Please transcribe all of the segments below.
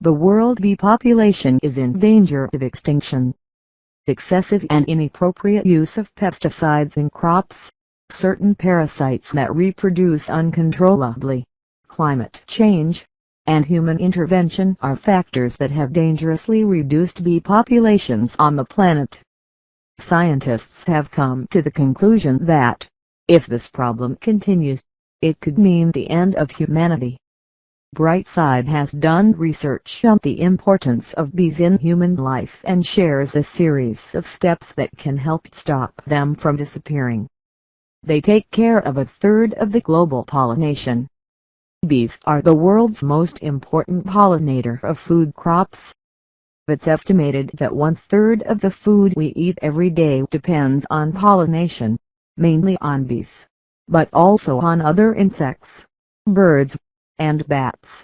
The world bee population is in danger of extinction. Excessive and inappropriate use of pesticides in crops, certain parasites that reproduce uncontrollably, climate change, and human intervention are factors that have dangerously reduced bee populations on the planet. Scientists have come to the conclusion that, if this problem continues, it could mean the end of humanity. Brightside has done research on the importance of bees in human life and shares a series of steps that can help stop them from disappearing. They take care of a third of the global pollination. Bees are the world's most important pollinator of food crops. It's estimated that 1/3 of the food we eat every day depends on pollination, mainly on bees, but also on other insects, birds, and bats.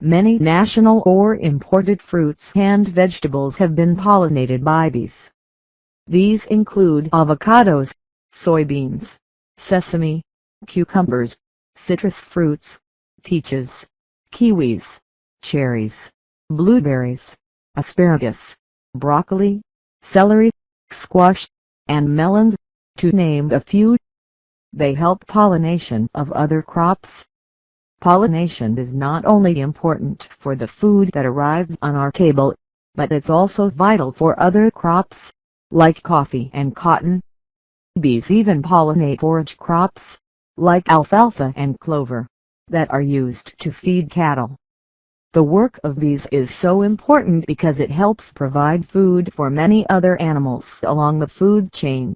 Many national or imported fruits and vegetables have been pollinated by bees. These include avocados, soybeans, sesame, cucumbers, citrus fruits, peaches, kiwis, cherries, blueberries, asparagus, broccoli, celery, squash, and melons, to name a few. They help pollination of other crops. Pollination is not only important for the food that arrives on our table, but it's also vital for other crops, like coffee and cotton. Bees even pollinate forage crops, like alfalfa and clover, that are used to feed cattle. The work of bees is so important because it helps provide food for many other animals along the food chain.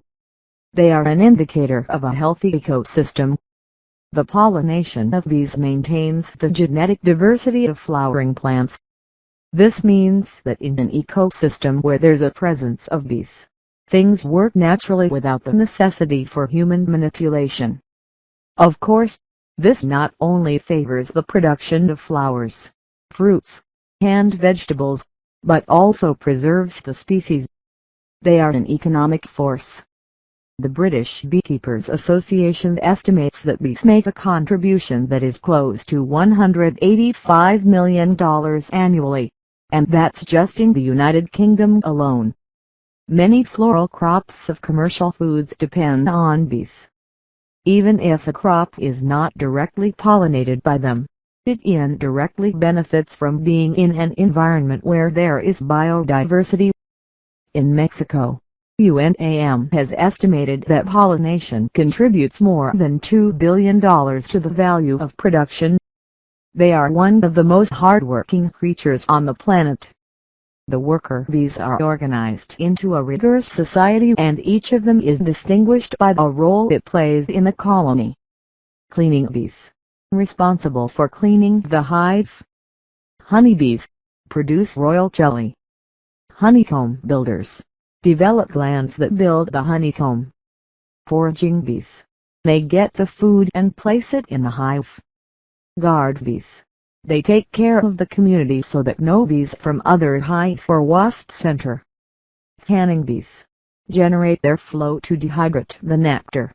They are an indicator of a healthy ecosystem. The pollination of bees maintains the genetic diversity of flowering plants. This means that in an ecosystem where there's a presence of bees, things work naturally without the necessity for human manipulation. Of course, this not only favors the production of flowers, fruits, and vegetables, but also preserves the species. They are an economic force. The British Beekeepers Association estimates that bees make a contribution that is close to $185 million annually, and that's just in the United Kingdom alone. Many floral crops of commercial foods depend on bees. Even if a crop is not directly pollinated by them, it indirectly benefits from being in an environment where there is biodiversity. In Mexico, UNAM has estimated that pollination contributes more than $2 billion to the value of production. They are one of the most hardworking creatures on the planet. The worker bees are organized into a rigorous society, and each of them is distinguished by the role it plays in the colony. Cleaning bees, responsible for cleaning the hive. Honeybees produce royal jelly. Honeycomb builders develop glands that build the honeycomb. Foraging bees, they get the food and place it in the hive. Guard bees, they take care of the community so that no bees from other hives or wasps enter. Fanning bees generate their flow to dehydrate the nectar.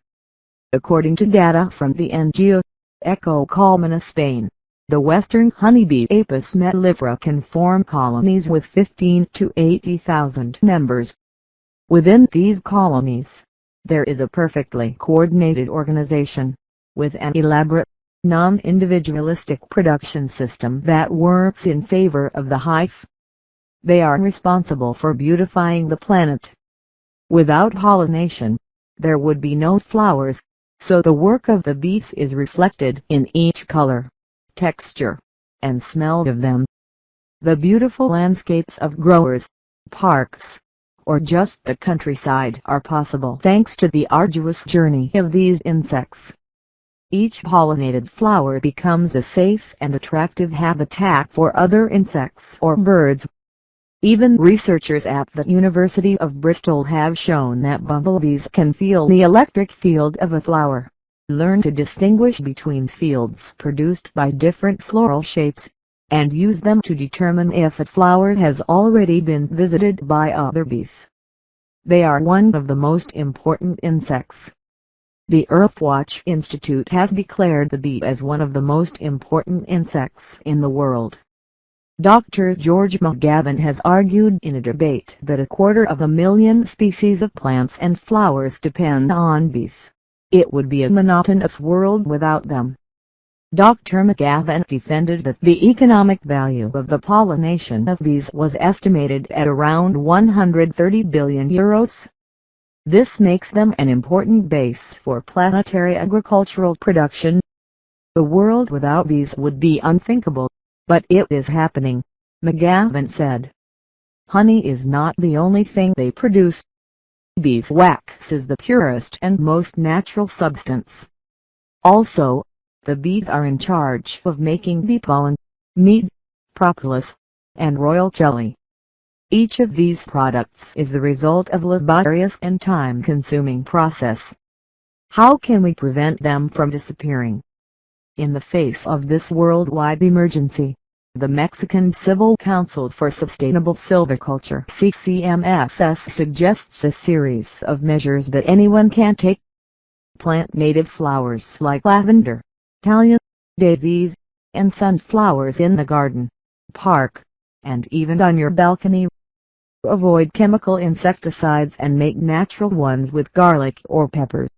According to data from the NGO Ecocolmena Spain, the western honeybee Apis mellifera can form colonies with 15 to 80,000 members. Within these colonies, there is a perfectly coordinated organization, with an elaborate, non-individualistic production system that works in favor of the hive. They are responsible for beautifying the planet. Without pollination, there would be no flowers, so the work of the bees is reflected in each color, texture, and smell of them. The beautiful landscapes of growers, parks, or just the countryside are possible thanks to the arduous journey of these insects. Each pollinated flower becomes a safe and attractive habitat for other insects or birds. Even researchers at the University of Bristol have shown that bumblebees can feel the electric field of a flower, learn to distinguish between fields produced by different floral shapes, and use them to determine if a flower has already been visited by other bees. They are one of the most important insects. The Earthwatch Institute has declared the bee as one of the most important insects in the world. Dr. George McGavin has argued in a debate that 250,000 species of plants and flowers depend on bees. It would be a monotonous world without them. Dr. McGavin defended that the economic value of the pollination of bees was estimated at around €130 billion. This makes them an important base for planetary agricultural production. A world without bees would be unthinkable, but it is happening, McGavin said. Honey is not the only thing they produce. Beeswax is the purest and most natural substance. Also, the bees are in charge of making bee pollen, mead, propolis, and royal jelly. Each of these products is the result of a laborious and time-consuming process. How can we prevent them from disappearing? In the face of this worldwide emergency, the Mexican Civil Council for Sustainable Silviculture (CCMSS) suggests a series of measures that anyone can take. Plant native flowers like lavender, Italian daisies, and sunflowers in the garden, park, and even on your balcony. Avoid chemical insecticides and make natural ones with garlic or peppers.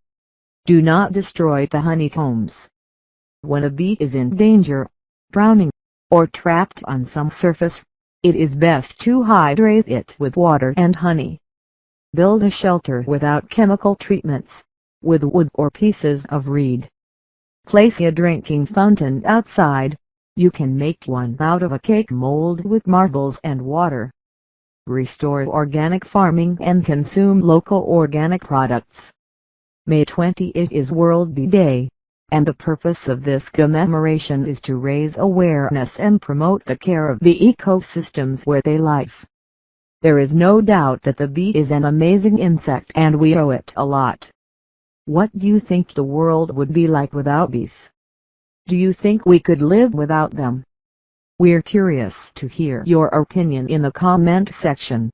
Do not destroy the honeycombs. When a bee is in danger, drowning, or trapped on some surface, it is best to hydrate it with water and honey. Build a shelter without chemical treatments, with wood or pieces of reed. Place a drinking fountain outside. You can make one out of a cake mold with marbles and water. Restore organic farming and consume local organic products. May 20th is World Bee Day, and the purpose of this commemoration is to raise awareness and promote the care of the ecosystems where they live. There is no doubt that the bee is an amazing insect and we owe it a lot. What do you think the world would be like without bees? Do you think we could live without them? We're curious to hear your opinion in the comment section.